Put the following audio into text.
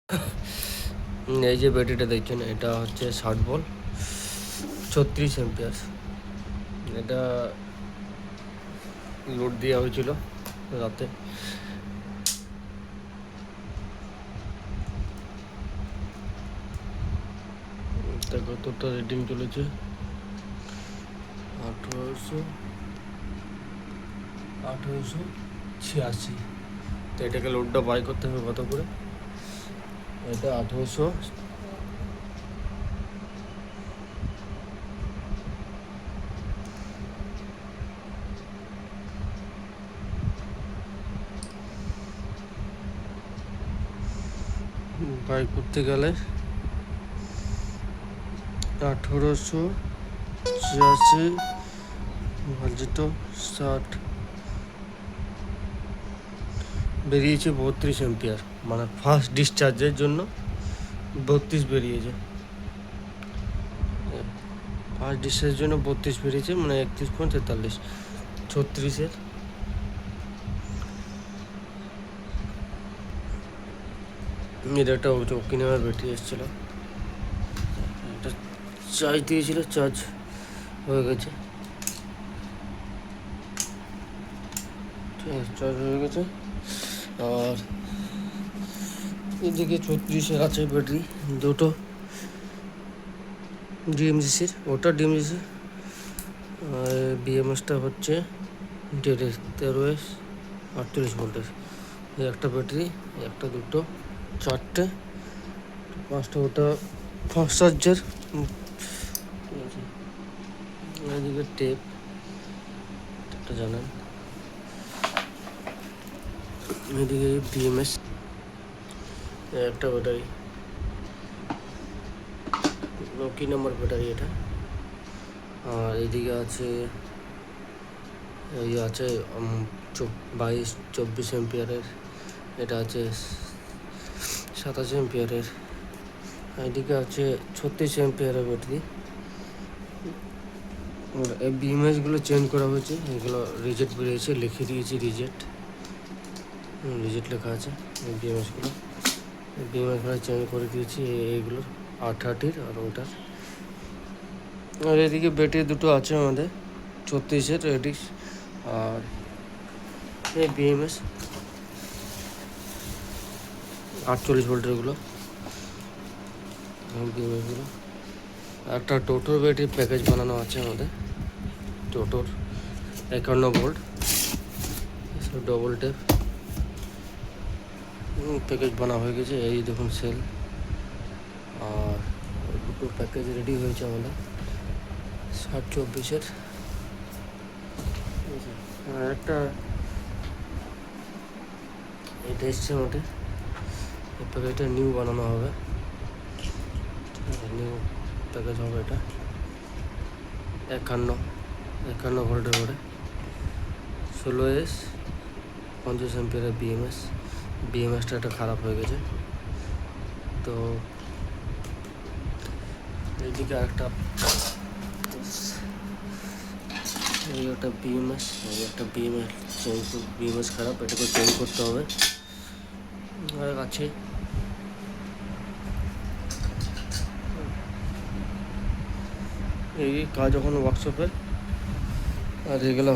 এই যে ব্যাটারিটা দেখছেন, এটা হচ্ছে 60 ভোল্ট 36 অ্যাম্পিয়ার। এটা লোড দেওয়া হয়েছিল রাতে। তা কতটা রেটিং চলেছে? 1886। তো এটাকে লোডটা বাই করতে হবে কত করে? এটা 1800। বাই করতে গেলে 1886 ভাজিত 60 বেরিয়েছে 32 অ্যাম্পিয়ার। মানে ফার্স্ট ডিসচার্জের জন্য 32 বেরিয়েছে। ফার্স্ট ডিসচার্জের জন্য 32 বেরিয়েছে, মানে 31.43। 36-এর এর একটা ওকিনাওয়ার ব্যাটারি এসেছিলো, এটা চার্জ দিয়েছিল, চার্জ হয়ে গেছে। চার্জ হয়ে গেছে। আর এদিকে 36-এর আছে ব্যাটারি দুটো ডিএমজিসির, ওটা ডিএমজিসি। আর বিএমএসটা হচ্ছে 13S 48 ভোল্টের। একটা ব্যাটারি, একটা, দুটো, চারটে, পাঁচটা। ওটা ফাস্ট চার্জার। এদিকে টেপটা জানেন। এদিকে বিএমএস একটা ব্যাটারি, কি নম্বর ব্যাটারি এটা। আর এদিকে আছে, এই আছে 22-24 অ্যাম্পিয়ারের। এটা আছে 27 অ্যাম্পিয়ারের। এদিকে আছে 36 অ্যাম্পিয়ারের ব্যাটারি। এই বিএমএসগুলো চেঞ্জ করা হয়েছে, এগুলো রিজেক্ট বেরিয়েছে, লিখে দিয়েছি রিজেক্ট লেখা আছে। এই বিএমএসগুলো চেঞ্জ করে দিয়েছি, এইগুলোর 830 আর ওটার। আর এদিকে ব্যাটারি দুটো আছে আমাদের 36-এর রেডিক্স। আর এই বিএমএস 48 ভোল্টেরগুলো বিএমএসগুলো। একটা টোটোর ব্যাটারি প্যাকেজ বানানো আছে আমাদের, টোটোর 51 ভোল্ট ডবল টেপ প্যাকেজ বানা হয়ে গেছে। এই দেখুন সেল। আর দুটো প্যাকেজ রেডি হয়েছে আমাদের 60-24-এর। আর একটা এটা এসছে আমাদের, এই প্যাকেজটা নিউ বানানো হবে, নিউ প্যাকেজ হবে। এটা 51 ভোল্টের করে 16S 50 অ্যাম্পিয়ারের বিএমএসটা একটা খারাপ হয়ে গেছে। তো এইদিকে একটা বিএমএস, একটা বিএমএস খারাপ, এটাকে চেঞ্জ করতে হবে। আর আছে এই কাজ এখন ওয়ার্কশপে। আর এগুলো